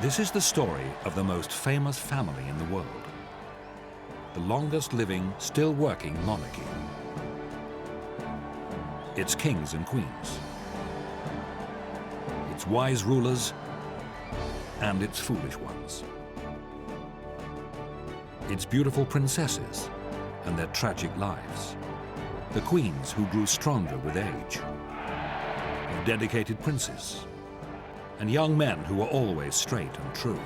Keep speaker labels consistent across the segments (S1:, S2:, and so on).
S1: This is the story of the most famous family in the world. The longest living, still working monarchy. Its kings and queens. Its wise rulers and its foolish ones. Its beautiful princesses and their tragic lives. The queens who grew stronger with age. The dedicated princes. And young men who were always straight and true.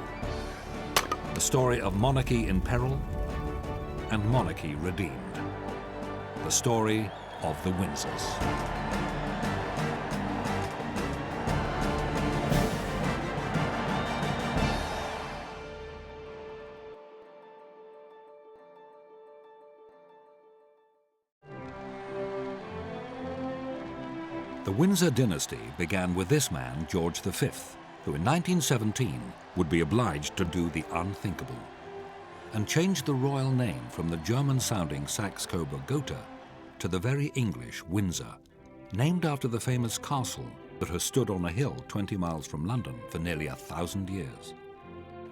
S1: The story of monarchy in peril and monarchy redeemed. The story of the Windsors. The Windsor dynasty began with this man, George V, who in 1917 would be obliged to do the unthinkable and change the royal name from the German-sounding Saxe-Coburg-Gotha to the very English Windsor, named after the famous castle that has stood on a hill 20 miles from London for nearly 1,000 years.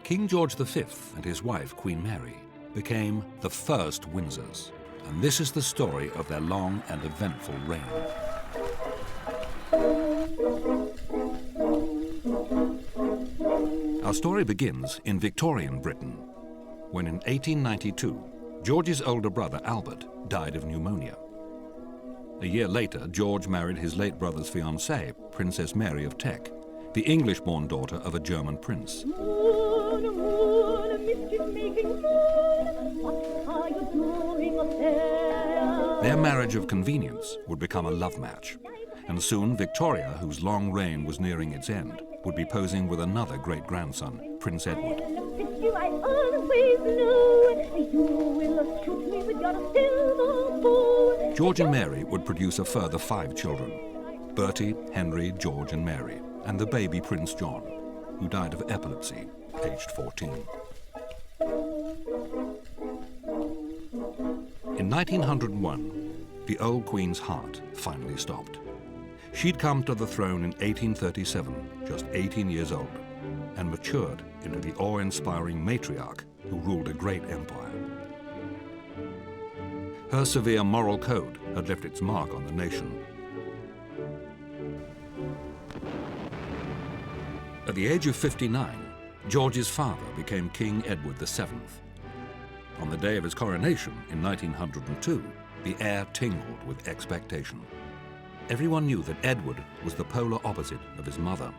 S1: King George V and his wife, Queen Mary, became the first Windsors, and this is the story of their long and eventful reign. Our story begins in Victorian Britain, when in 1892, George's older brother, Albert, died of pneumonia. A year later, George married his late brother's fiancée, Princess Mary of Teck, the English-born daughter of a German prince. Their marriage of convenience would become a love match, and soon Victoria, whose long reign was nearing its end, would be posing with another great-grandson, Prince Edward. George and Mary would produce a further 5 children: Bertie, Henry, George and Mary, and the baby Prince John, who died of epilepsy, aged 14. In 1901, the old Queen's heart finally stopped. She'd come to the throne in 1837, just 18 years old, and matured into the awe-inspiring matriarch who ruled a great empire. Her severe moral code had left its mark on the nation. At the age of 59, George's father became King Edward VII. On the day of his coronation in 1902, the air tingled with expectation. Everyone knew that Edward was the polar opposite of his mother.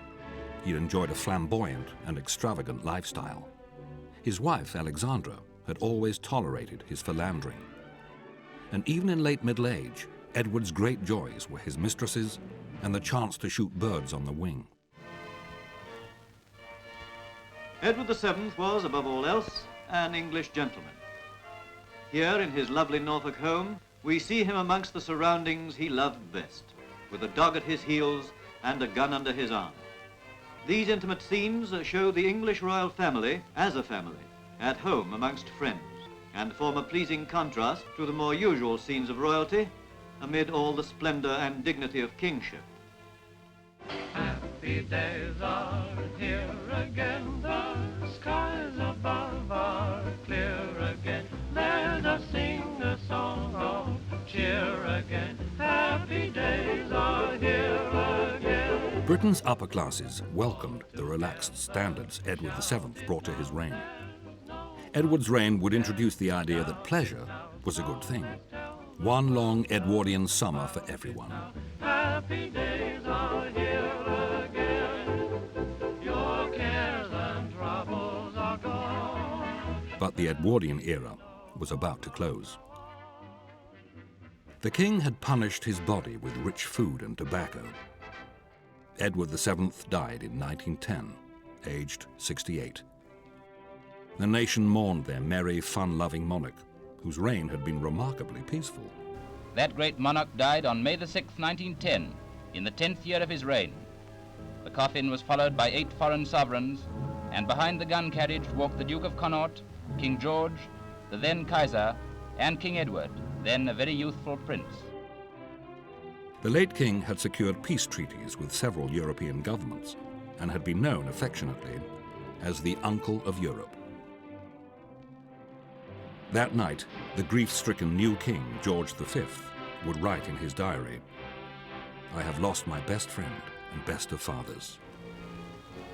S1: He'd enjoyed a flamboyant and extravagant lifestyle. His wife, Alexandra, had always tolerated his philandering. And even in late middle age, Edward's great joys were his mistresses and the chance to shoot birds on the wing.
S2: Edward VII was, above all else, an English gentleman. Here in his lovely Norfolk home, we see him amongst the surroundings he loved best, with a dog at his heels and a gun under his arm. These intimate scenes show the English royal family as a family, at home amongst friends, and form a pleasing contrast to the more usual scenes of royalty amid all the splendor and dignity of kingship.
S3: Happy days are here again, the skies above are clear again. Let us sing a song of cheer again. Happy days are here again.
S1: Britain's upper classes welcomed the relaxed standards Edward VII brought to his reign. Edward's reign would introduce the idea that pleasure was a good thing. One long Edwardian summer for everyone.
S3: Happy days are here again. Your cares and troubles are gone.
S1: But the Edwardian era was about to close. The king had punished his body with rich food and tobacco. Edward VII died in 1910, aged 68. The nation mourned their merry, fun-loving monarch, whose reign had been remarkably peaceful.
S4: That great monarch died on May the 6th, 1910, in the 10th year of his reign. The coffin was followed by 8 foreign sovereigns, and behind the gun carriage walked the Duke of Connaught, King George, the then Kaiser, and King Edward, then a very youthful prince.
S1: The late king had secured peace treaties with several European governments and had been known affectionately as the uncle of Europe. That night, the grief-stricken new king, George V, would write in his diary, "I have lost my best friend and best of fathers."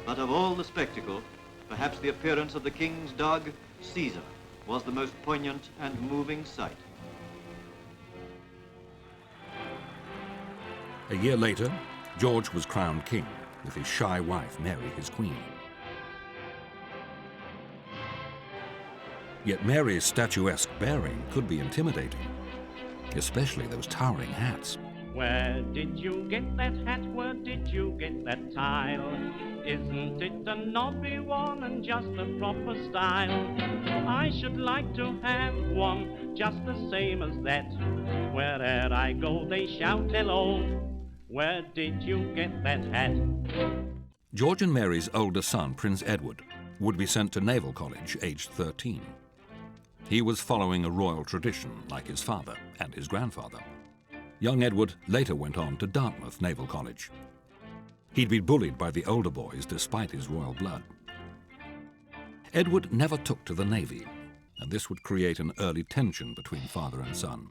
S2: But of all the spectacle, perhaps the appearance of the king's dog, Caesar, was the most poignant and moving sight.
S1: A year later, George was crowned king, with his shy wife, Mary, his queen. Yet Mary's statuesque bearing could be intimidating, especially those towering hats.
S3: Where did you get that hat? Where did you get that tile? Isn't it a nobby one and just a proper style? I should like to have one just the same as that. Where'er I go they shout hello. Where did you get that hat?
S1: George and Mary's older son, Prince Edward, would be sent to Naval College aged 13. He was following a royal tradition like his father and his grandfather. Young Edward later went on to Dartmouth Naval College. He'd be bullied by the older boys despite his royal blood. Edward never took to the Navy, and this would create an early tension between father and son.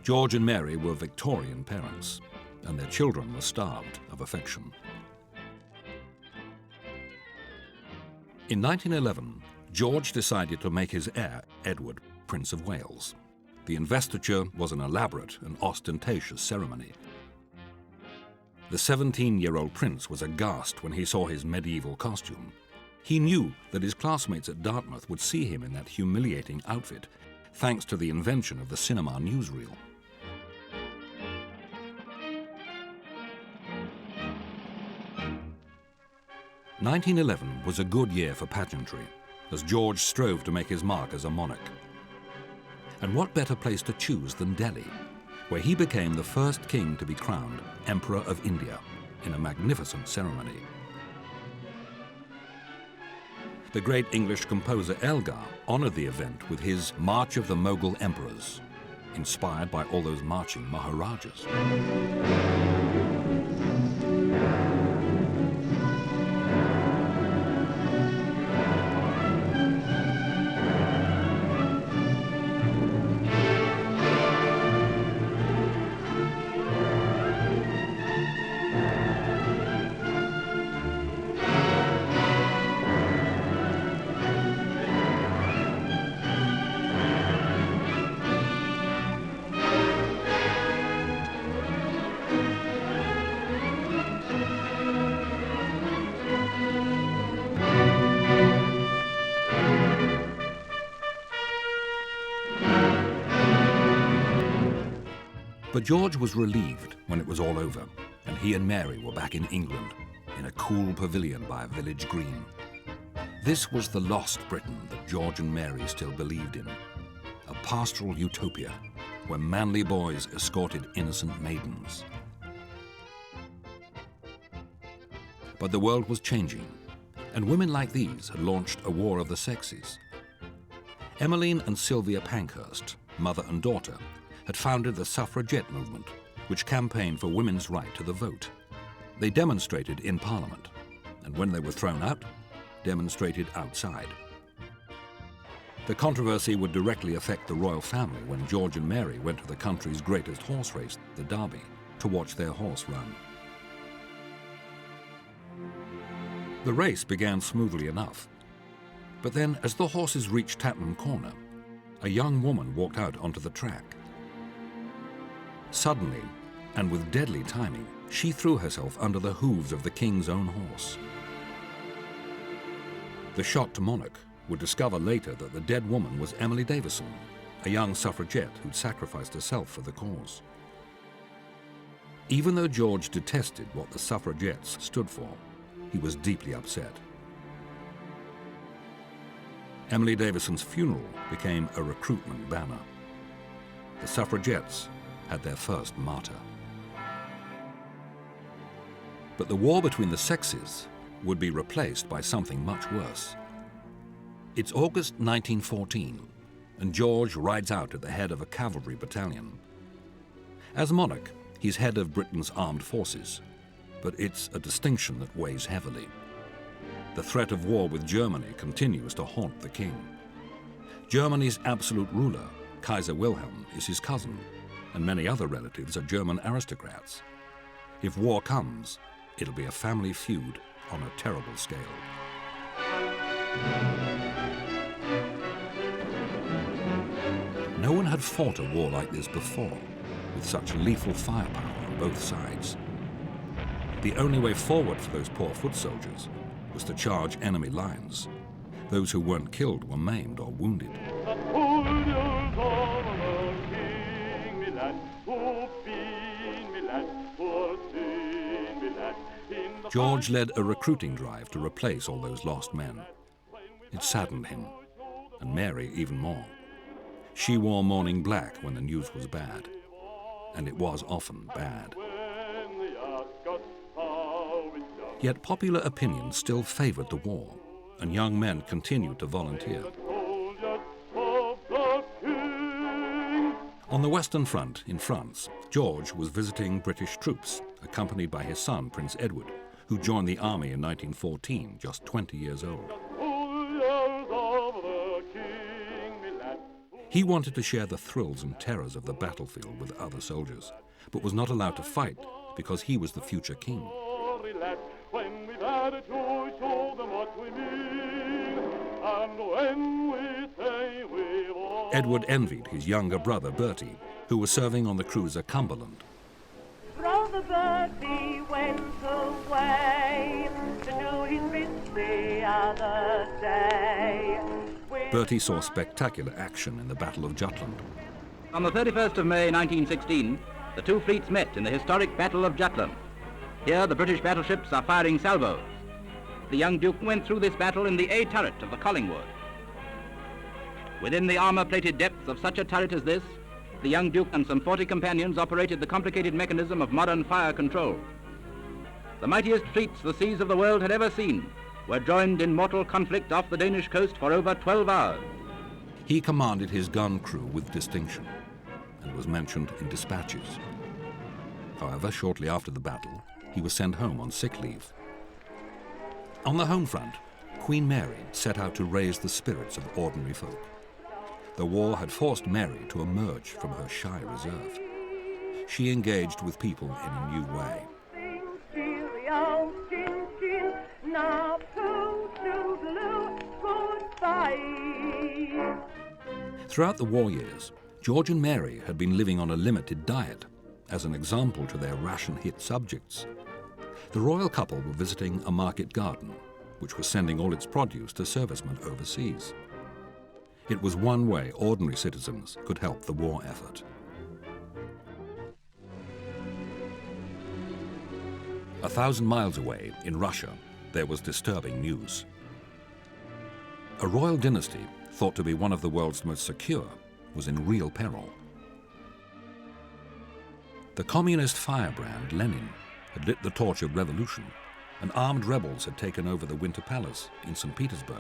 S1: George and Mary were Victorian parents, and their children were starved of affection. In 1911, George decided to make his heir, Edward, Prince of Wales. The investiture was an elaborate and ostentatious ceremony. The 17-year-old prince was aghast when he saw his medieval costume. He knew that his classmates at Dartmouth would see him in that humiliating outfit, thanks to the invention of the cinema newsreel. "1911 was a good year for pageantry, as George strove to make his mark as a monarch. And what better place to choose than Delhi, where he became the first king to be crowned Emperor of India in a magnificent ceremony. The great English composer Elgar honored the event with his March of the Mughal Emperors, inspired by all those marching Maharajas. But George was relieved when it was all over, and he and Mary were back in England, in a cool pavilion by a village green. This was the lost Britain that George and Mary still believed in, a pastoral utopia where manly boys escorted innocent maidens. But the world was changing, and women like these had launched a war of the sexes. Emmeline and Sylvia Pankhurst, mother and daughter, had founded the suffragette movement, which campaigned for women's right to the vote. They demonstrated in Parliament, and when they were thrown out, demonstrated outside. The controversy would directly affect the royal family when George and Mary went to the country's greatest horse race, the Derby, to watch their horse run. The race began smoothly enough, but then as the horses reached Tattenham Corner, a young woman walked out onto the track. Suddenly, and with deadly timing, she threw herself under the hooves of the king's own horse. The shocked monarch would discover later that the dead woman was Emily Davison, a young suffragette who'd sacrificed herself for the cause. Even though George detested what the suffragettes stood for, he was deeply upset. Emily Davison's funeral became a recruitment banner. The suffragettes had their first martyr. But the war between the sexes would be replaced by something much worse. It's August 1914, and George rides out at the head of a cavalry battalion. As monarch, he's head of Britain's armed forces, but it's a distinction that weighs heavily. The threat of war with Germany continues to haunt the king. Germany's absolute ruler, Kaiser Wilhelm, is his cousin, and many other relatives are German aristocrats. If war comes, it'll be a family feud on a terrible scale. No one had fought a war like this before, with such lethal firepower on both sides. The only way forward for those poor foot soldiers was to charge enemy lines. Those who weren't killed were maimed or wounded. George led a recruiting drive to replace all those lost men. It saddened him, and Mary even more. She wore mourning black when the news was bad, and it was often bad. Yet popular opinion still favored the war, and young men continued to volunteer. On the Western Front in France, George was visiting British troops, accompanied by his son, Prince Edward, who joined the army in 1914, just 20 years old. He wanted to share the thrills and terrors of the battlefield with other soldiers, but was not allowed to fight because he was the future king. Edward envied his younger brother Bertie, who was serving on the cruiser Cumberland.
S5: Brother Bertie went away to do his bit the other day.
S1: Bertie saw spectacular action in the Battle of Jutland.
S4: On the 31st of May 1916, the two fleets met in the historic Battle of Jutland. Here the British battleships are firing salvos. The young Duke went through this battle in the A turret of the Collingwood. Within the armour-plated depths of such a turret as this, the young Duke and some 40 companions operated the complicated mechanism of modern fire control. The mightiest fleets the seas of the world had ever seen were joined in mortal conflict off the Danish coast for over 12 hours.
S1: He commanded his gun crew with distinction and was mentioned in dispatches. However, shortly after the battle, he was sent home on sick leave. On the home front, Queen Mary set out to raise the spirits of ordinary folk. The war had forced Mary to emerge from her shy reserve. She engaged with people in a new way. Throughout the war years, George and Mary had been living on a limited diet, as an example to their ration-hit subjects. The royal couple were visiting a market garden, which was sending all its produce to servicemen overseas. It was one way ordinary citizens could help the war effort. 1,000 miles away, in Russia, there was disturbing news. A royal dynasty, thought to be one of the world's most secure, was in real peril. The communist firebrand, Lenin, had lit the torch of revolution, and armed rebels had taken over the Winter Palace in St. Petersburg.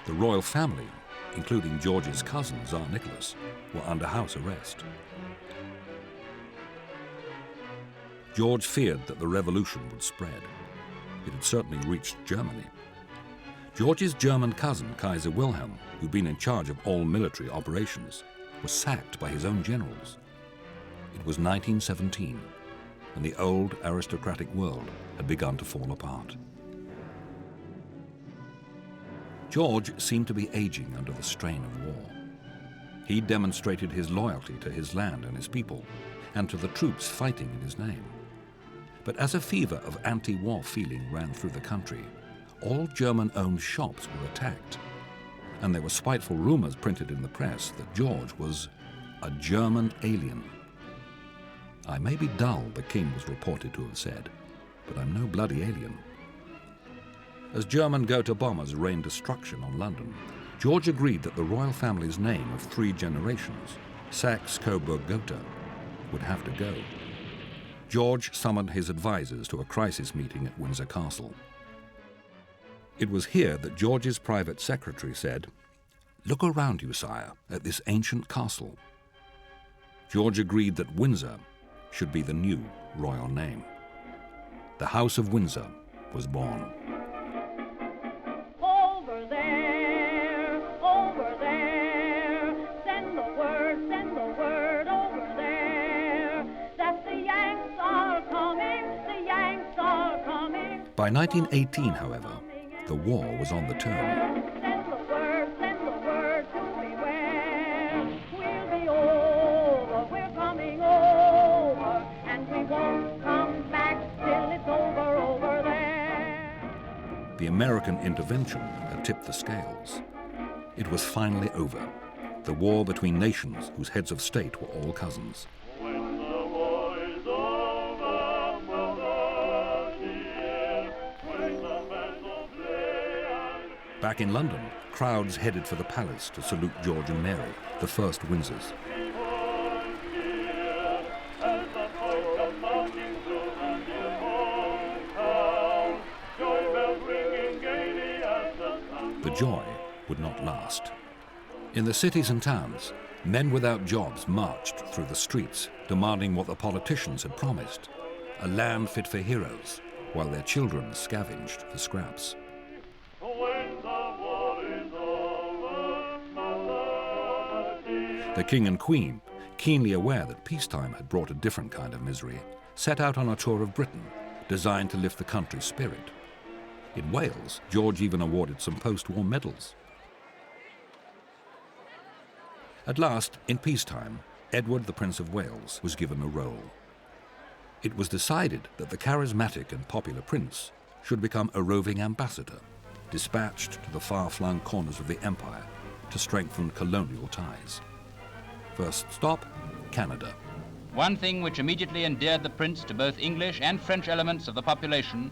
S1: The royal family, including George's cousin, Tsar Nicholas, were under house arrest. George feared that the revolution would spread. It had certainly reached Germany. George's German cousin, Kaiser Wilhelm, who'd been in charge of all military operations, was sacked by his own generals. It was 1917, and the old aristocratic world had begun to fall apart. George seemed to be aging under the strain of war. He demonstrated his loyalty to his land and his people, and to the troops fighting in his name. But as a fever of anti-war feeling ran through the country, all German-owned shops were attacked, and there were spiteful rumors printed in the press that George was a German alien. "I may be dull," the king was reported to have said, "but I'm no bloody alien." As German Gotha bombers rained destruction on London, George agreed that the royal family's name of 3 generations, Saxe-Coburg-Gotha, would have to go. George summoned his advisors to a crisis meeting at Windsor Castle. It was here that George's private secretary said, "Look around you, sire, at this ancient castle." George agreed that Windsor should be the new royal name. The House of Windsor was born. By 1918, however, the war was on the turn.
S5: Send the word to beware. We'll be over, we're coming over, and we won't come back till it's over there.
S1: The American intervention had tipped the scales. It was finally over. The war between nations whose heads of state were all cousins.
S3: When the war is over, mother dear, when the battle's laid.
S1: Back in London, crowds headed for the palace to salute George and Mary, the first Windsors. The joy would not last. In the cities and towns, men without jobs marched through the streets, demanding what the politicians had promised, a land fit for heroes, while their children scavenged for scraps. The King and Queen, keenly aware that peacetime had brought a different kind of misery, set out on a tour of Britain, designed to lift the country's spirit. In Wales, George even awarded some post-war medals. At last, in peacetime, Edward, the Prince of Wales, was given a role. It was decided that the charismatic and popular prince should become a roving ambassador, dispatched to the far-flung corners of the empire to strengthen colonial ties. First stop, Canada.
S4: One thing which immediately endeared the prince to both English and French elements of the population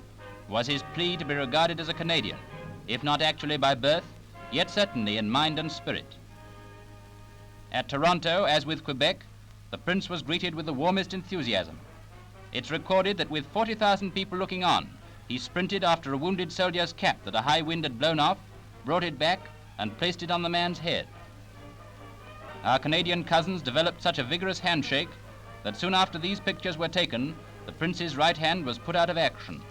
S4: was his plea to be regarded as a Canadian, if not actually by birth, yet certainly in mind and spirit. At Toronto, as with Quebec, the prince was greeted with the warmest enthusiasm. It's recorded that with 40,000 people looking on, he sprinted after a wounded soldier's cap that a high wind had blown off, brought it back, and placed it on the man's head. Our Canadian cousins developed such a vigorous handshake that soon after these pictures were taken, the prince's right hand was put out of action.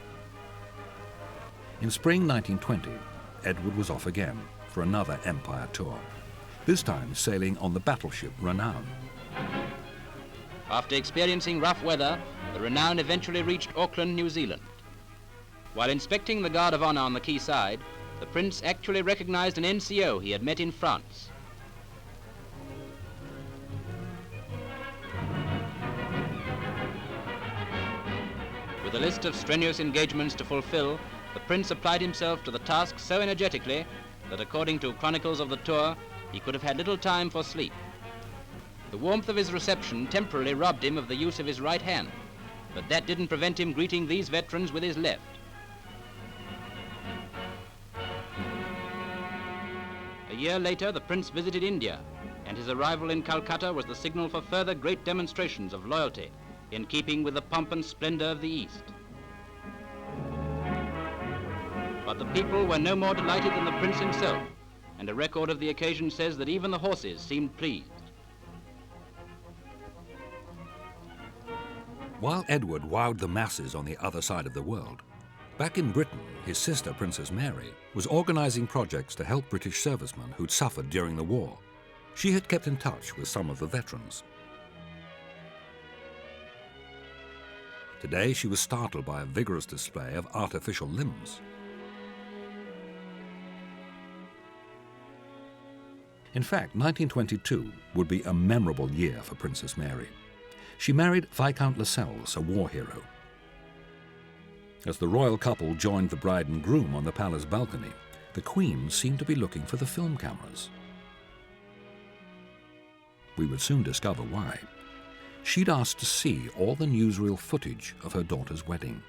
S1: In spring 1920, Edward was off again for another empire tour, this time sailing on the battleship Renown.
S4: After experiencing rough weather, the Renown eventually reached Auckland, New Zealand. While inspecting the guard of honor on the quayside, the prince actually recognized an NCO he had met in France. With a list of strenuous engagements to fulfill, the prince applied himself to the task so energetically that, according to chronicles of the tour, he could have had little time for sleep. The warmth of his reception temporarily robbed him of the use of his right hand, but that didn't prevent him greeting these veterans with his left. A year later, the prince visited India, and his arrival in Calcutta was the signal for further great demonstrations of loyalty, in keeping with the pomp and splendor of the East. But the people were no more delighted than the prince himself, and a record of the occasion says that even the horses seemed pleased.
S1: While Edward wowed the masses on the other side of the world, back in Britain, his sister, Princess Mary, was organizing projects to help British servicemen who'd suffered during the war. She had kept in touch with some of the veterans. Today, she was startled by a vigorous display of artificial limbs. In fact, 1922 would be a memorable year for Princess Mary. She married Viscount Lascelles, a war hero. As the royal couple joined the bride and groom on the palace balcony, the Queen seemed to be looking for the film cameras. We would soon discover why. She'd asked to see all the newsreel footage of her daughter's wedding.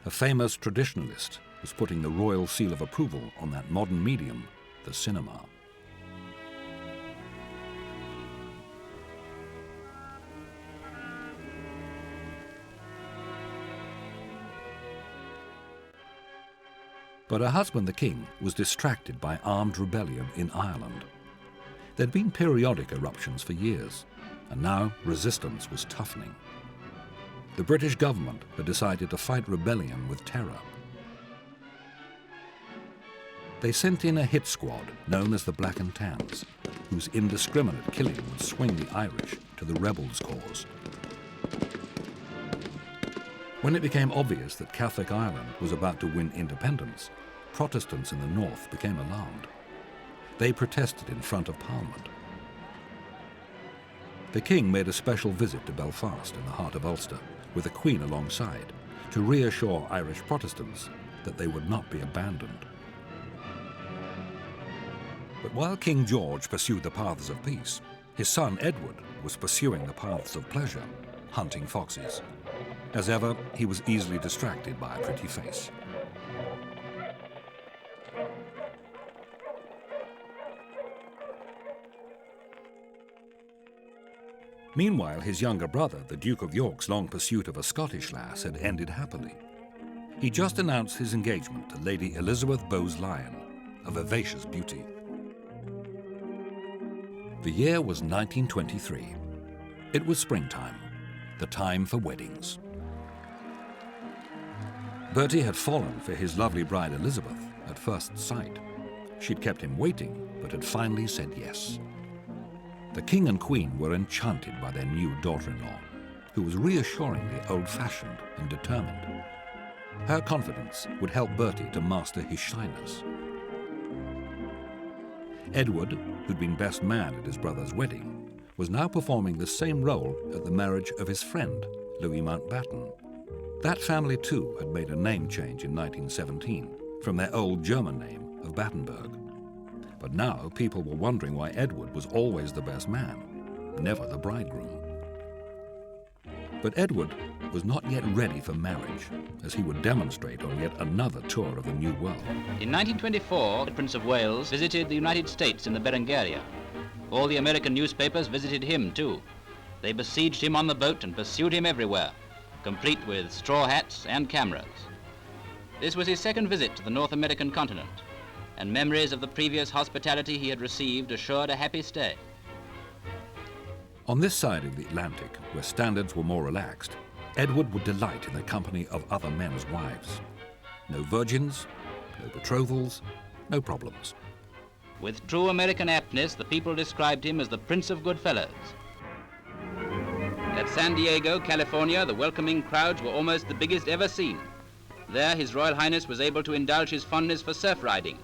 S1: A famous traditionalist was putting the royal seal of approval on that modern medium, the cinema. But her husband, the king, was distracted by armed rebellion in Ireland. There'd been periodic eruptions for years, and now resistance was toughening. The British government had decided to fight rebellion with terror. They sent in a hit squad known as the Black and Tans, whose indiscriminate killing would swing the Irish to the rebels' cause. When it became obvious that Catholic Ireland was about to win independence, Protestants in the north became alarmed. They protested in front of Parliament. The king made a special visit to Belfast in the heart of Ulster, with the Queen alongside, to reassure Irish Protestants that they would not be abandoned. But while King George pursued the paths of peace, his son Edward was pursuing the paths of pleasure, hunting foxes. As ever, he was easily distracted by a pretty face. Meanwhile, his younger brother, the Duke of York's long pursuit of a Scottish lass had ended happily. He just announced his engagement to Lady Elizabeth Bowes-Lyon, a vivacious beauty. The year was 1923. It was springtime, the time for weddings. Bertie had fallen for his lovely bride Elizabeth at first sight. She'd kept him waiting, but had finally said yes. The king and queen were enchanted by their new daughter-in-law, who was reassuringly old-fashioned and determined. Her confidence would help Bertie to master his shyness. Edward, who'd been best man at his brother's wedding, was now performing the same role at the marriage of his friend, Louis Mountbatten. That family, too, had made a name change in 1917 from their old German name of Battenberg. But now people were wondering why Edward was always the best man, never the bridegroom. But Edward was not yet ready for marriage, as he would demonstrate on yet another tour of the New World.
S4: In 1924, the Prince of Wales visited the United States in the Berengaria. All the American newspapers visited him too. They besieged him on the boat and pursued him everywhere, complete with straw hats and cameras. This was his second visit to the North American continent, and memories of the previous hospitality he had received assured a happy stay.
S1: On this side of the Atlantic, where standards were more relaxed, Edward would delight in the company of other men's wives. No virgins, no betrothals, no problems.
S4: With true American aptness, the people described him as the Prince of Good Fellows. At San Diego, California, the welcoming crowds were almost the biggest ever seen. There, His Royal Highness was able to indulge his fondness for surf riding,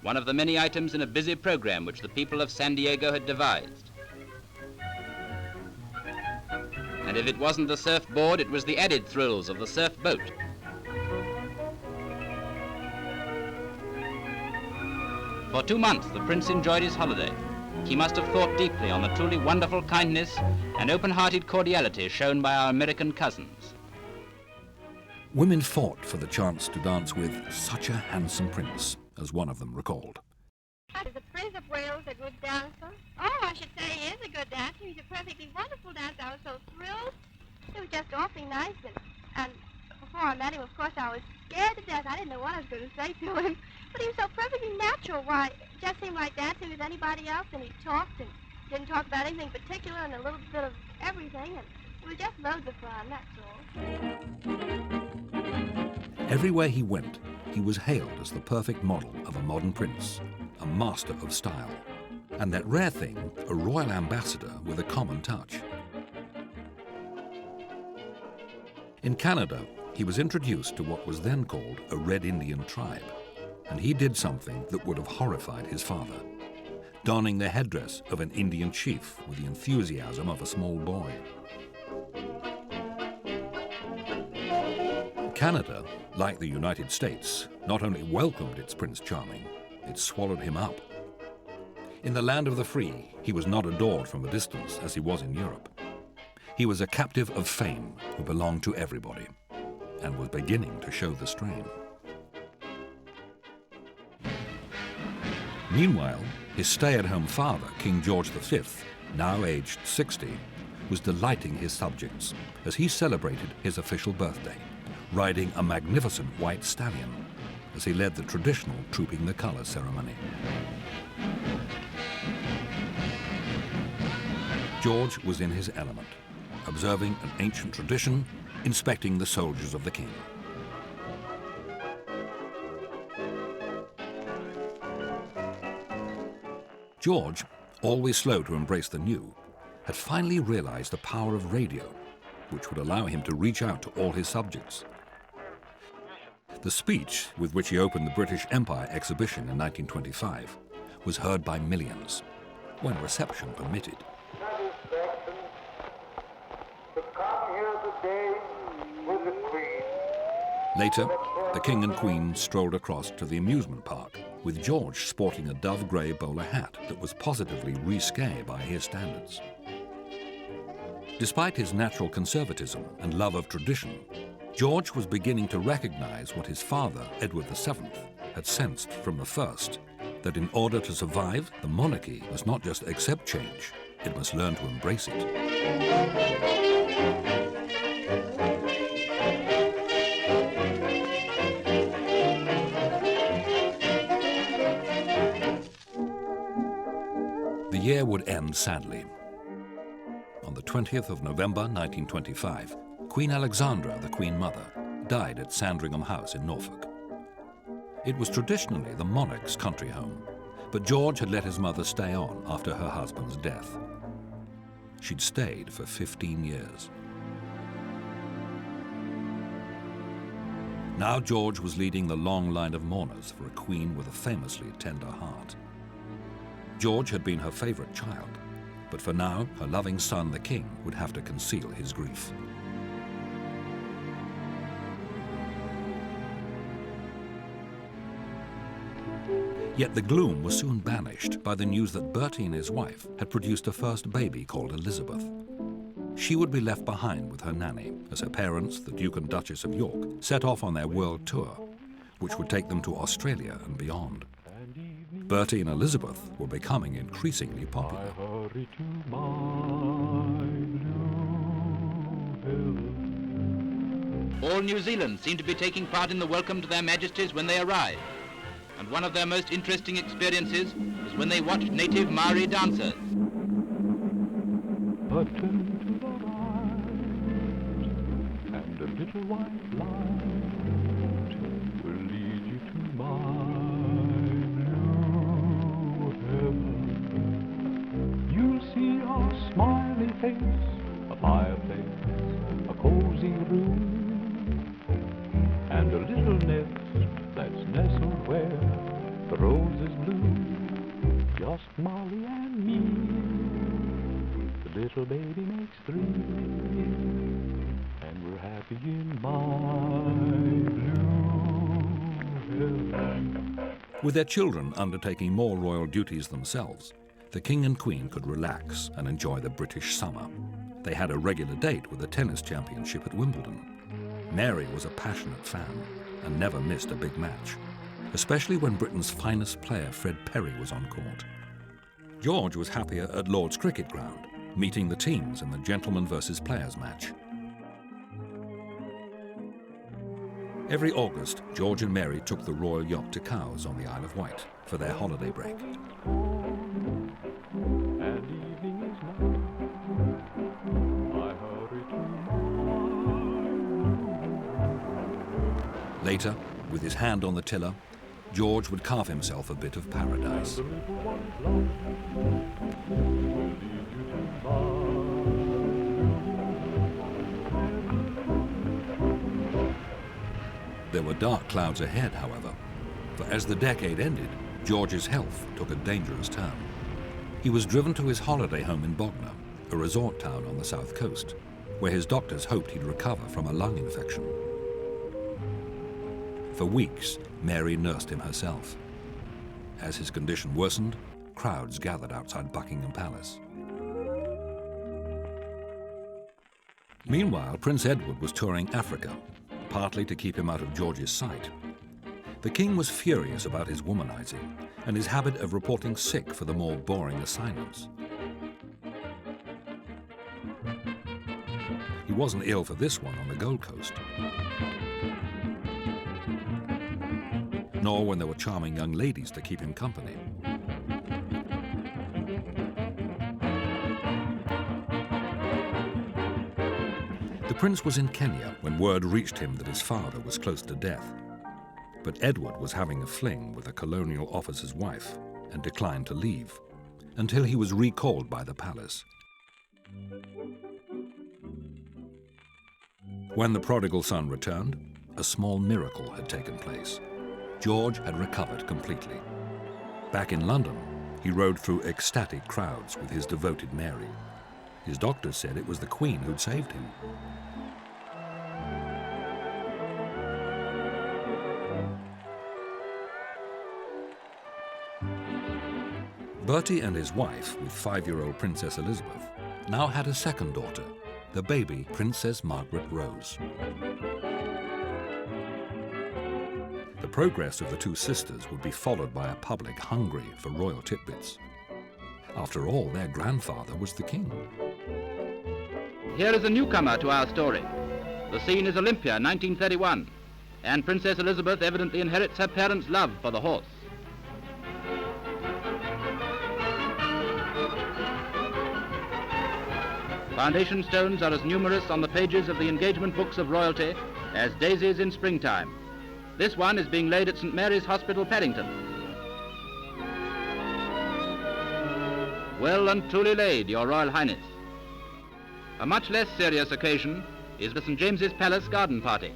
S4: one of the many items in a busy program which the people of San Diego had devised. And if it wasn't the surfboard, it was the added thrills of the surf boat. For 2 months, the prince enjoyed his holiday. He must have thought deeply on the truly wonderful kindness and open-hearted cordiality shown by our American cousins.
S1: Women fought for the chance to dance with such a handsome prince, as one of them recalled.
S6: Is the Prince of Wales a good dancer? Oh, I should say he is a good dancer. He's a perfectly wonderful dancer. I was so thrilled. He was just awfully nice. And before I met him, of course, I was scared to death. I didn't know what I was going to say to him. But he was so perfectly natural. Why, it just seemed like dancing with anybody else. And he talked and didn't talk about anything particular and a little bit of everything. And it was just loads of fun, that's all.
S1: Everywhere he went, he was hailed as the perfect model of a modern prince, a master of style, and that rare thing, a royal ambassador with a common touch. In Canada, he was introduced to what was then called a Red Indian tribe, and he did something that would have horrified his father, donning the headdress of an Indian chief with the enthusiasm of a small boy. Canada, like the United States, not only welcomed its Prince Charming, it swallowed him up. In the land of the free, he was not adored from a distance as he was in Europe. He was a captive of fame who belonged to everybody, and was beginning to show the strain. Meanwhile, his stay-at-home father, King George V, now aged 60, was delighting his subjects as he celebrated his official birthday, riding a magnificent white stallion as he led the traditional Trooping the Colours ceremony. George was in his element, observing an ancient tradition, inspecting the soldiers of the king. George, always slow to embrace the new, had finally realized the power of radio which would allow him to reach out to all his subjects. The speech with which he opened the British Empire exhibition in 1925 was heard by millions, when reception permitted. Later, the King and Queen strolled across to the amusement park, with George sporting a dove grey bowler hat that was positively risque by his standards. Despite his natural conservatism and love of tradition, George was beginning to recognize what his father, Edward VII, had sensed from the first, that in order to survive, the monarchy must not just accept change, it must learn to embrace it. The year would end sadly. On the 20th of November 1925, Queen Alexandra, the Queen Mother, died at Sandringham House in Norfolk. It was traditionally the monarch's country home, but George had let his mother stay on after her husband's death. She'd stayed for 15 years. Now George was leading the long line of mourners for a queen with a famously tender heart. George had been her favorite child, but for now, her loving son, the king, would have to conceal his grief. Yet the gloom was soon banished by the news that Bertie and his wife had produced a first baby called Elizabeth. She would be left behind with her nanny, as her parents, the Duke and Duchess of York, set off on their world tour, which would take them to Australia and beyond. Bertie and Elizabeth were becoming increasingly popular.
S4: All New Zealand seemed to be taking part in the welcome to their Majesties when they arrived. And one of their most interesting experiences was when they watched native Maori dancers.
S3: Button to the right, and a little white light will lead you to my blue heaven. You'll see a smiley face, a fireplace, a cozy room, and a little nest that's nestled where the roses bloom. Just Molly and me. The little baby makes three, and we're happy in my blue heaven.
S1: With their children undertaking more royal duties themselves, the king and queen could relax and enjoy the British summer. They had a regular date with the tennis championship at Wimbledon. Mary was a passionate fan and never missed a big match, especially when Britain's finest player, Fred Perry, was on court. George was happier at Lord's Cricket Ground, meeting the teams in the gentleman versus players match. Every August, George and Mary took the royal yacht to Cowes on the Isle of Wight for their holiday break.
S3: And evening is nigh, I hurry to my
S1: Later, with his hand on the tiller, George would carve himself a bit of paradise. There were dark clouds ahead, however, for as the decade ended, George's health took a dangerous turn. He was driven to his holiday home in Bognor, a resort town on the south coast, where his doctors hoped he'd recover from a lung infection. For weeks, Mary nursed him herself. As his condition worsened, crowds gathered outside Buckingham Palace. Meanwhile, Prince Edward was touring Africa, partly to keep him out of George's sight. The king was furious about his womanizing and his habit of reporting sick for the more boring assignments. He wasn't ill for this one on the Gold Coast, nor when there were charming young ladies to keep him company. The prince was in Kenya when word reached him that his father was close to death. But Edward was having a fling with a colonial officer's wife and declined to leave until he was recalled by the palace. When the prodigal son returned, a small miracle had taken place. George had recovered completely. Back in London, he rode through ecstatic crowds with his devoted Mary. His doctors said it was the Queen who'd saved him. Bertie and his wife, with 5-year-old Princess Elizabeth, now had a second daughter, the baby Princess Margaret Rose. The progress of the two sisters would be followed by a public hungry for royal titbits. After all, their grandfather was the king.
S4: Here is a newcomer to our story. The scene is Olympia, 1931, and Princess Elizabeth evidently inherits her parents' love for the horse. Foundation stones are as numerous on the pages of the engagement books of royalty as daisies in springtime. This one is being laid at St. Mary's Hospital, Paddington. Well and truly laid, Your Royal Highness. A much less serious occasion is the St. James's Palace garden party.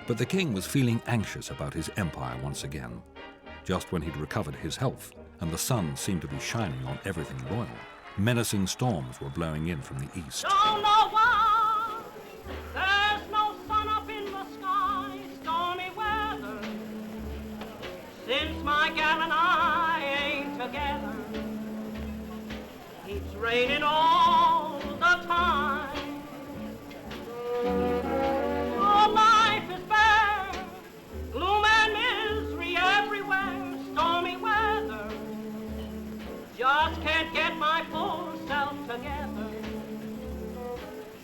S1: But the king was feeling anxious about his empire once again. Just when he'd recovered his health and the sun seemed to be shining on everything royal, menacing storms were blowing in from the east.
S5: Don't know why there's no sun up in the sky, stormy weather. Since my gal and I ain't together, it's raining all the time. Oh, life is bare, gloom and misery everywhere, stormy weather. Just can't get my full self together.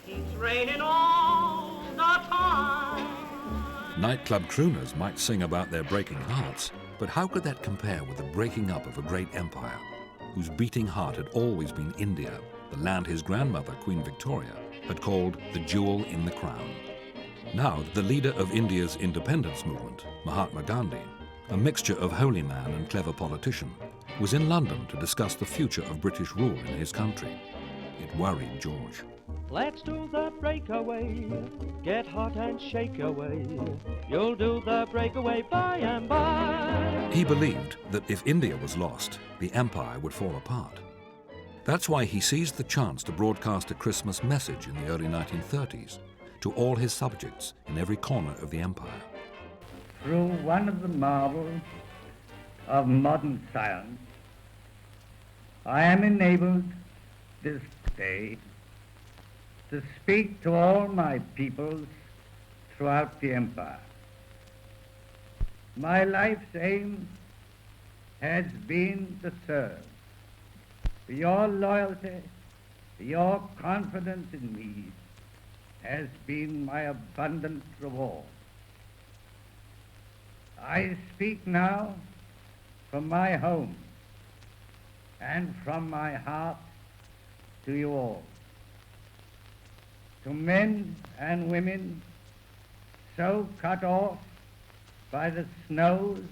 S5: It's raining all the time.
S1: Nightclub crooners might sing about their breaking hearts, but how could that compare with the breaking up of a great empire, whose beating heart had always been India, the land his grandmother, Queen Victoria, had called the jewel in the crown. Now, the leader of India's independence movement, Mahatma Gandhi, a mixture of holy man and clever politician, was in London to discuss the future of British rule in his country. It worried George.
S3: Let's do the breakaway, get hot and shake away. You'll do the breakaway by and by.
S1: He believed that if India was lost, the empire would fall apart. That's why he seized the chance to broadcast a Christmas message in the early 1930s to all his subjects in every corner of the empire.
S7: Through one of the marvels of modern science, I am enabled this day to speak to all my peoples throughout the empire. My life's aim has been to serve. Your loyalty, your confidence in me has been my abundant reward. I speak now from my home and from my heart to you all. To men and women so cut off by the snows,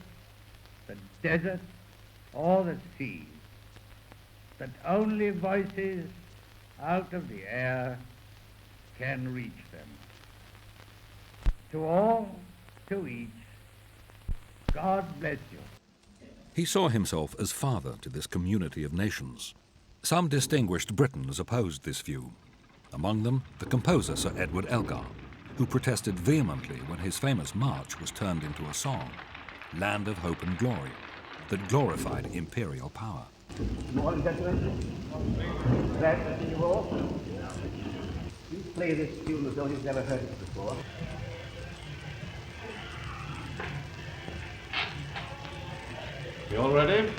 S7: the desert, or the sea, that only voices out of the air can reach them. To all, to each, God bless you.
S1: He saw himself as father to this community of nations. Some distinguished Britons opposed this view. Among them, the composer Sir Edward Elgar, who protested vehemently when his famous march was turned into a song, Land of Hope and Glory, that glorified imperial power.
S8: Good morning, gentlemen. Glad to see you all. You play this tune as though you've never heard it before.
S2: You all ready?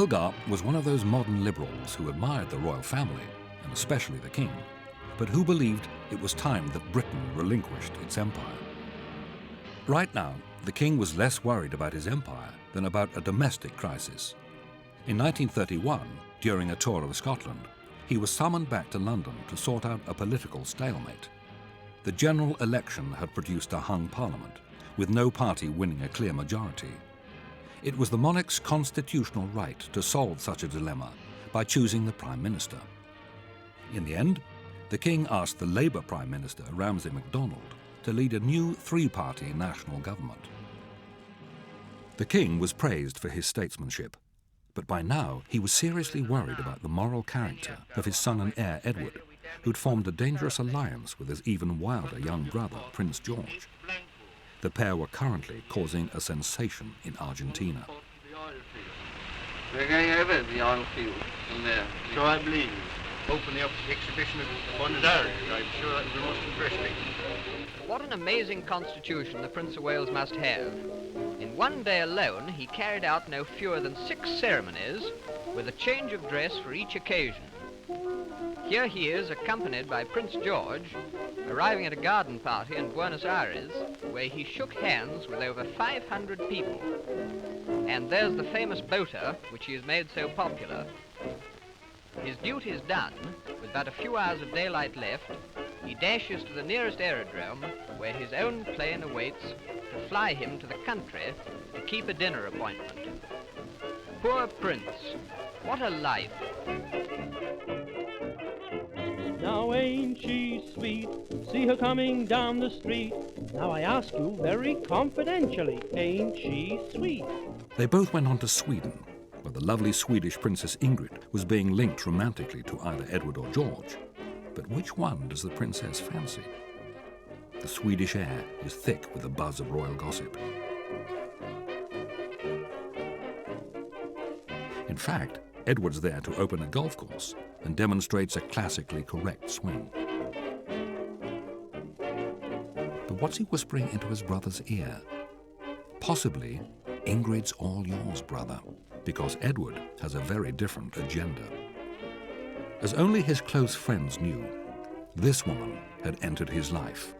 S1: Elgar was one of those modern liberals who admired the royal family, and especially the king, but who believed it was time that Britain relinquished its empire. Right now, the king was less worried about his empire than about a domestic crisis. In 1931, during a tour of Scotland, he was summoned back to London to sort out a political stalemate. The general election had produced a hung parliament, with no party winning a clear majority. It was the monarch's constitutional right to solve such a dilemma by choosing the Prime Minister. In the end, the king asked the Labour Prime Minister, Ramsay MacDonald, to lead a new three-party national government. The king was praised for his statesmanship, but by now he was seriously worried about the moral character of his son and heir Edward, who'd formed a dangerous alliance with his even wilder young brother, Prince George. The pair were currently causing a sensation in Argentina.
S9: We're going over the oil field from there.
S10: So I believe you. Open the exhibition of Buenos Aires. I'm sure that will be most interesting.
S11: What an amazing constitution the Prince of Wales must have. In one day alone, he carried out no fewer than 6 ceremonies, with a change of dress for each occasion. Here he is, accompanied by Prince George, arriving at a garden party in Buenos Aires, where he shook hands with over 500 people. And there's the famous boater, which he has made so popular. His duties done, with but a few hours of daylight left, he dashes to the nearest aerodrome, where his own plane awaits to fly him to the country to keep a dinner appointment. Poor Prince, what a life!
S3: Now ain't she sweet? See her coming down the street. Now I ask you very confidentially, ain't she sweet?
S1: They both went on to Sweden, where the lovely Swedish Princess Ingrid was being linked romantically to either Edward or George. But which one does the princess fancy? The Swedish air is thick with the buzz of royal gossip. In fact, Edward's there to open a golf course and demonstrates a classically correct swing. But what's he whispering into his brother's ear? Possibly, Ingrid's all yours, brother, because Edward has a very different agenda. As only his close friends knew, this woman had entered his life.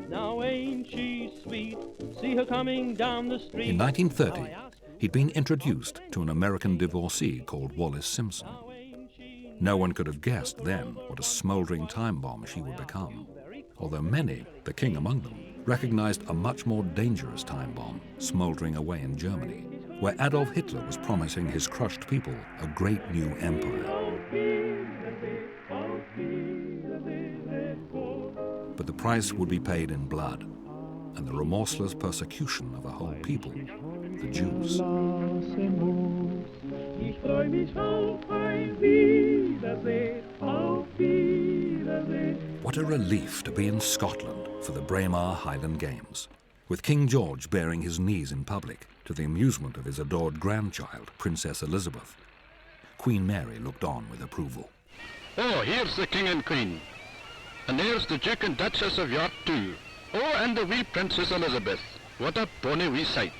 S3: Now ain't she sweet? See her coming down the street.
S1: In 1930, he'd been introduced to an American divorcee called Wallis Simpson. No one could have guessed then what a smouldering time bomb she would become, although many, the king among them, recognized a much more dangerous time bomb smouldering away in Germany, where Adolf Hitler was promising his crushed people a great new empire. But the price would be paid in blood, and the remorseless persecution of a whole people, the Jews. What a relief to be in Scotland for the Braemar Highland Games, with King George baring his knees in public to the amusement of his adored grandchild, Princess Elizabeth. Queen Mary looked on with approval.
S10: Oh, here's the King and Queen. And there's the Duke and Duchess of York too. Oh, and the wee Princess Elizabeth. What a bonny wee sight.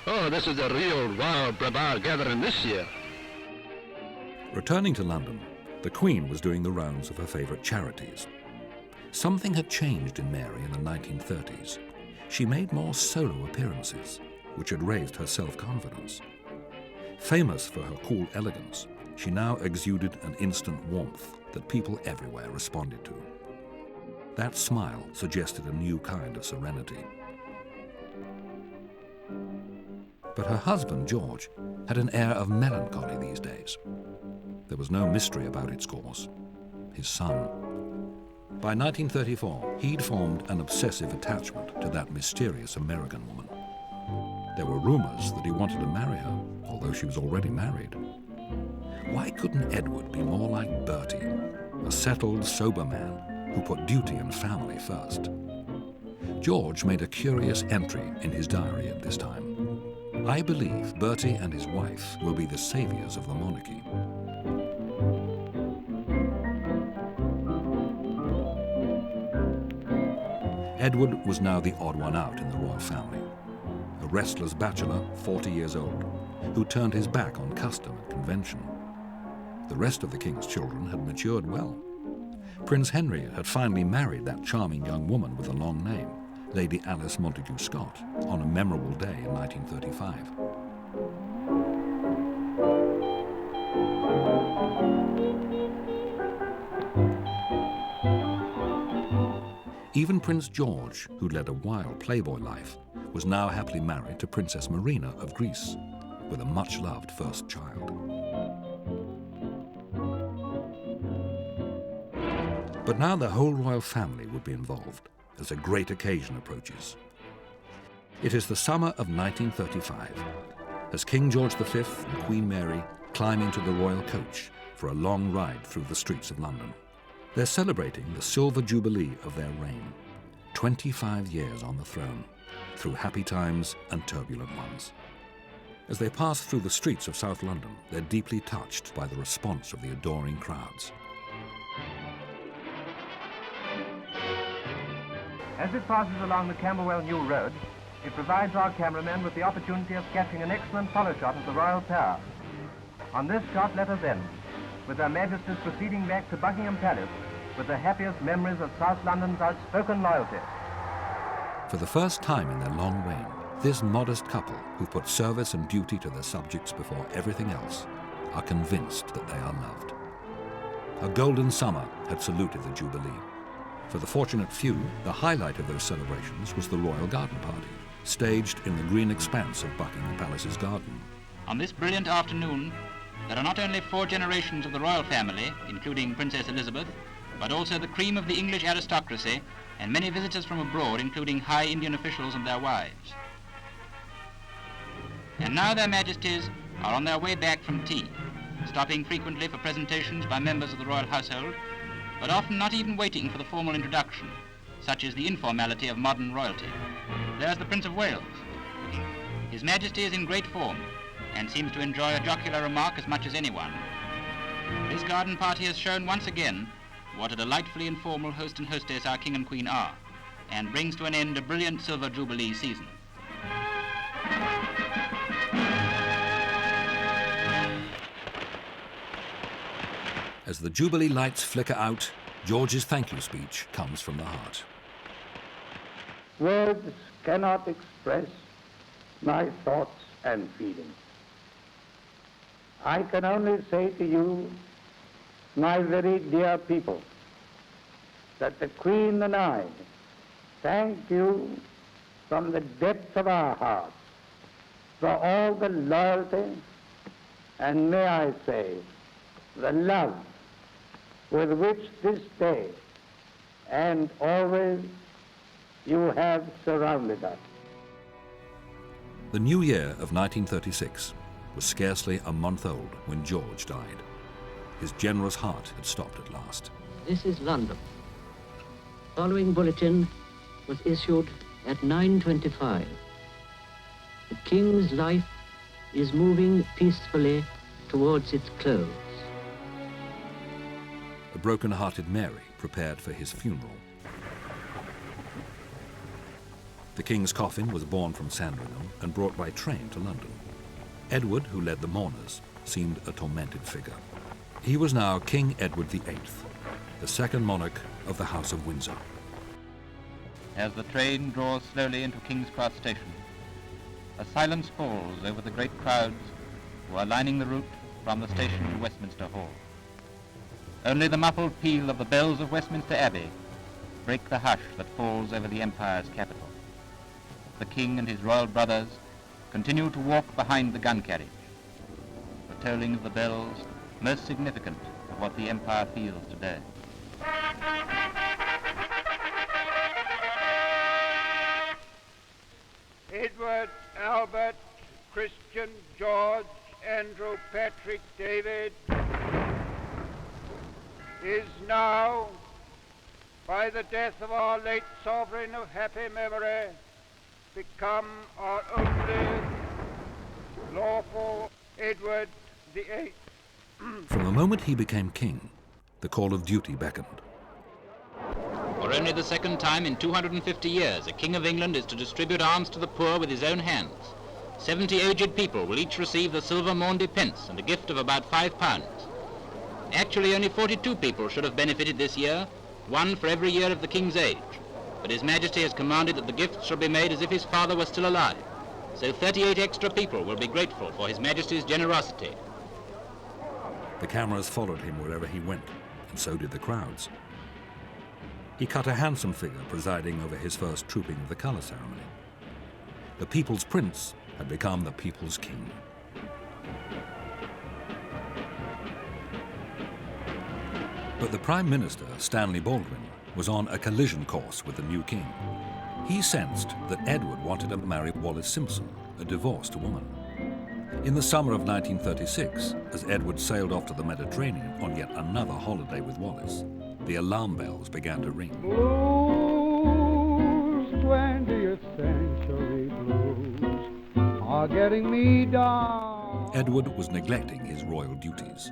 S10: Oh, this is a real wild Braemar gathering this year.
S1: Returning to London, the Queen was doing the rounds of her favourite charities. Something had changed in Mary in the 1930s. She made more solo appearances, which had raised her self-confidence. Famous for her cool elegance, she now exuded an instant warmth that people everywhere responded to. That smile suggested a new kind of serenity. But her husband, George, had an air of melancholy these days. There was no mystery about its cause: his son. By 1934, he'd formed an obsessive attachment to that mysterious American woman. There were rumors that he wanted to marry her, although she was already married. Why couldn't Edward be more like Bertie, a settled, sober man who put duty and family first? George made a curious entry in his diary at this time. I believe Bertie and his wife will be the saviors of the monarchy. Edward was now the odd one out in the royal family. A restless bachelor, 40 years old, who turned his back on custom and convention. The rest of the king's children had matured well. Prince Henry had finally married that charming young woman with a long name, Lady Alice Montagu Scott, on a memorable day in 1935. Even Prince George, who led a wild playboy life, was now happily married to Princess Marina of Greece, with a much-loved first child. But now the whole royal family would be involved as a great occasion approaches. It is the summer of 1935, as King George V and Queen Mary climb into the royal coach for a long ride through the streets of London. They're celebrating the silver jubilee of their reign, 25 years on the throne, through happy times and turbulent ones. As they pass through the streets of South London, they're deeply touched by the response of the adoring crowds.
S8: As it passes along the Camberwell New Road, it provides our cameramen with the opportunity of catching an excellent follow shot of the Royal Tower. On this shot, let us end, with Her Majesties proceeding back to Buckingham Palace with the happiest memories of South London's outspoken loyalty.
S1: For the first time in their long reign, this modest couple, who put service and duty to their subjects before everything else, are convinced that they are loved. A golden summer had saluted the Jubilee. For the fortunate few, the highlight of those celebrations was the Royal Garden Party, staged in the green expanse of Buckingham Palace's garden.
S4: On this brilliant afternoon, there are not only 4 generations of the royal family, including Princess Elizabeth, but also the cream of the English aristocracy and many visitors from abroad, including high Indian officials and their wives. And now their Majesties are on their way back from tea, stopping frequently for presentations by members of the royal household, but often not even waiting for the formal introduction, such is the informality of modern royalty. There's the Prince of Wales. His Majesty is in great form and seems to enjoy a jocular remark as much as anyone. This garden party has shown once again what a delightfully informal host and hostess our King and Queen are, and brings to an end a brilliant Silver Jubilee season.
S1: As the Jubilee lights flicker out, George's thank you speech comes from the heart.
S7: Words cannot express my thoughts and feelings. I can only say to you, my very dear people, that the Queen and I thank you from the depths of our hearts for all the loyalty and, may I say, the love with which this day and always you have surrounded us.
S1: The new year of 1936 was scarcely a month old when George died. His generous heart had stopped at last.
S12: This is London. Following bulletin was issued at 9:25. The King's life is moving peacefully towards its close.
S1: A broken-hearted Mary prepared for his funeral. The King's coffin was borne from Sandringham and brought by train to London. Edward, who led the mourners, seemed a tormented figure. He was now King Edward VIII, the second monarch of the House of Windsor.
S4: As the train draws slowly into King's Cross Station, a silence falls over the great crowds who are lining the route from the station to Westminster Hall. Only the muffled peal of the bells of Westminster Abbey break the hush that falls over the Empire's capital. The King and his royal brothers continue to walk behind the gun carriage, the tolling of the bells most significant of what the Empire feels today.
S13: Edward, Albert, Christian, George, Andrew, Patrick, David, is now, by the death of our late sovereign of happy memory, become our only lawful Edward VIII.
S1: From the moment he became king, the call of duty beckoned.
S4: For only the second time in 250 years, a King of England is to distribute arms to the poor with his own hands, 70 aged people will each receive the silver Maundy pence and a gift of about £5. Actually, only 42 people should have benefited this year, one for every year of the King's age. But His Majesty has commanded that the gifts shall be made as if his father were still alive. So 38 extra people will be grateful for His Majesty's generosity.
S1: The cameras followed him wherever he went, and so did the crowds. He cut a handsome figure presiding over his first trooping of the colour ceremony. The People's Prince had become the People's King. But the Prime Minister, Stanley Baldwin, was on a collision course with the new king. He sensed that Edward wanted to marry Wallis Simpson, a divorced woman. In the summer of 1936, as Edward sailed off to the Mediterranean on yet another holiday with Wallis, the alarm bells began to ring.
S13: Blues, 20th century blues are getting me down.
S1: Edward was neglecting his royal duties.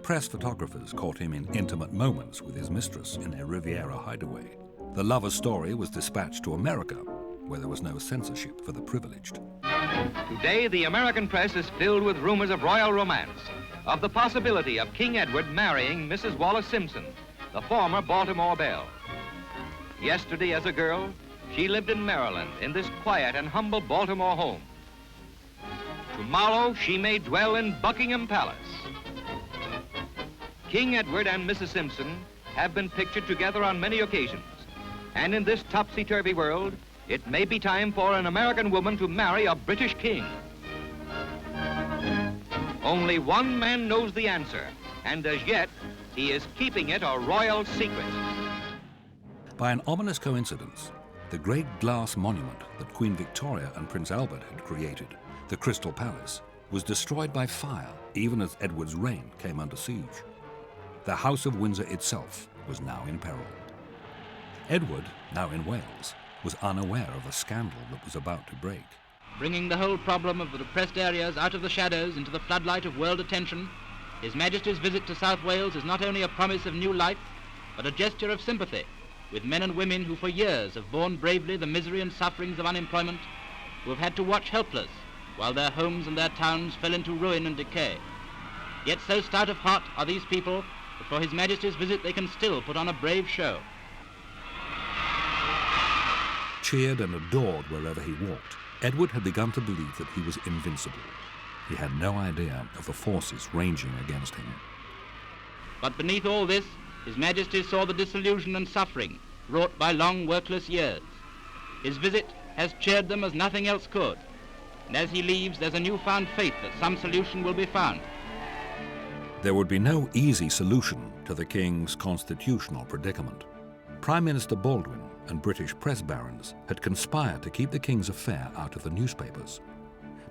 S1: Press photographers caught him in intimate moments with his mistress in a Riviera hideaway. The lover's story was dispatched to America, where there was no censorship for the privileged.
S14: Today, the American press is filled with rumors of royal romance, of the possibility of King Edward marrying Mrs. Wallis Simpson, the former Baltimore belle. Yesterday, as a girl, she lived in Maryland in this quiet and humble Baltimore home. Tomorrow, she may dwell in Buckingham Palace. King Edward and Mrs. Simpson have been pictured together on many occasions, and in this topsy-turvy world, it may be time for an American woman to marry a British king. Only one man knows the answer, and as yet, he is keeping it a royal secret.
S1: By an ominous coincidence, the great glass monument that Queen Victoria and Prince Albert had created, the Crystal Palace, was destroyed by fire even as Edward's reign came under siege. The House of Windsor itself was now in peril. Edward, now in Wales, was unaware of a scandal that was about to break.
S4: Bringing the whole problem of the depressed areas out of the shadows into the floodlight of world attention, His Majesty's visit to South Wales is not only a promise of new life, but a gesture of sympathy with men and women who for years have borne bravely the misery and sufferings of unemployment, who have had to watch helpless while their homes and their towns fell into ruin and decay. Yet so stout of heart are these people that for His Majesty's visit they can still put on a brave show.
S1: Cheered and adored wherever he walked, Edward had begun to believe that he was invincible. He had no idea of the forces raging against him.
S4: But beneath all this, His Majesty saw the disillusion and suffering wrought by long workless years. His visit has cheered them as nothing else could, and as he leaves, there's a newfound faith that some solution will be found.
S1: There would be no easy solution to the king's constitutional predicament. Prime Minister Baldwin and British press barons had conspired to keep the king's affair out of the newspapers.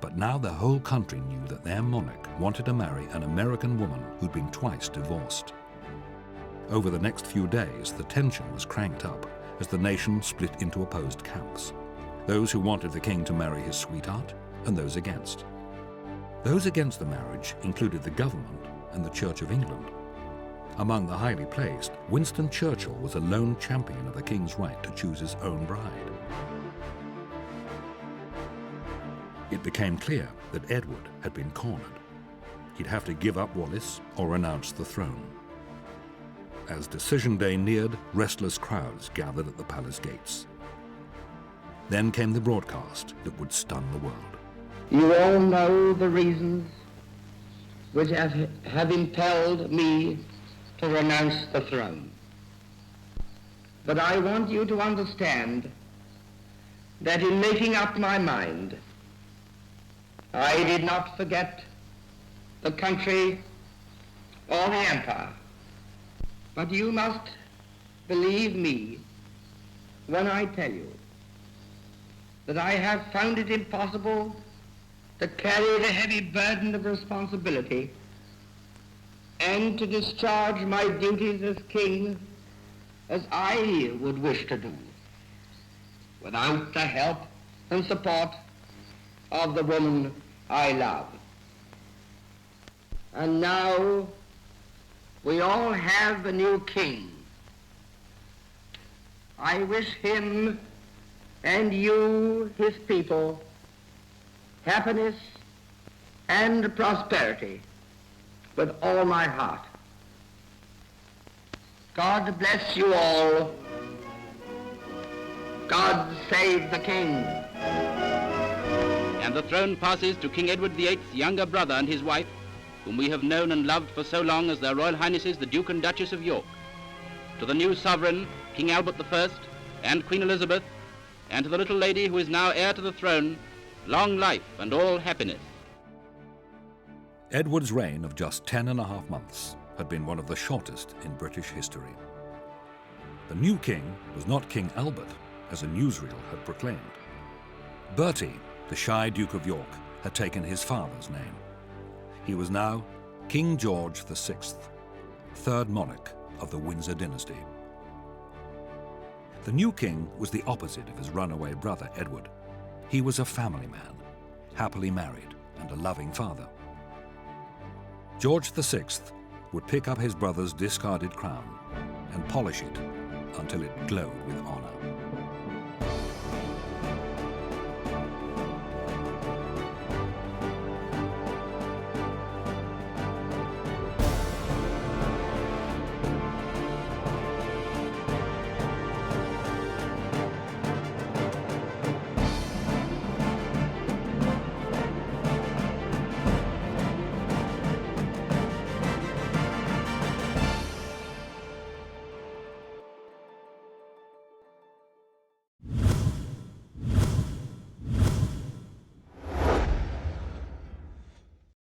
S1: But now the whole country knew that their monarch wanted to marry an American woman who'd been twice divorced. Over the next few days, the tension was cranked up as the nation split into opposed camps. Those who wanted the king to marry his sweetheart and those against. Those against the marriage included the government and the Church of England. Among the highly placed, Winston Churchill was a lone champion of the king's right to choose his own bride. It became clear that Edward had been cornered. He'd have to give up Wallis or renounce the throne. As decision day neared, restless crowds gathered at the palace gates. Then came the broadcast that would stun the world.
S7: You all know the reasons which have impelled me to renounce the throne. But I want you to understand that in making up my mind, I did not forget the country or the empire. But you must believe me when I tell you that I have found it impossible to carry the heavy burden of responsibility and to discharge my duties as king as I would wish to do without the help and support of the woman I love. And now we all have a new king. I wish him and you, his people,
S15: happiness, and prosperity with all my heart. God bless you all. God save the King.
S4: And the throne passes to King Edward VIII's younger brother and his wife, whom we have known and loved for so long as their Royal Highnesses the Duke and Duchess of York. To the new sovereign, King Albert I, and Queen Elizabeth, and to the little lady who is now heir to the throne, long life and all happiness.
S1: Edward's reign of just 10.5 months had been one of the shortest in British history. The new king was not King Albert, as a newsreel had proclaimed. Bertie, the shy Duke of York, had taken his father's name. He was now King George VI, third monarch of the Windsor dynasty. The new king was the opposite of his runaway brother Edward. He was a family man, happily married and a loving father. George VI would pick up his brother's discarded crown and polish it until it glowed with honor.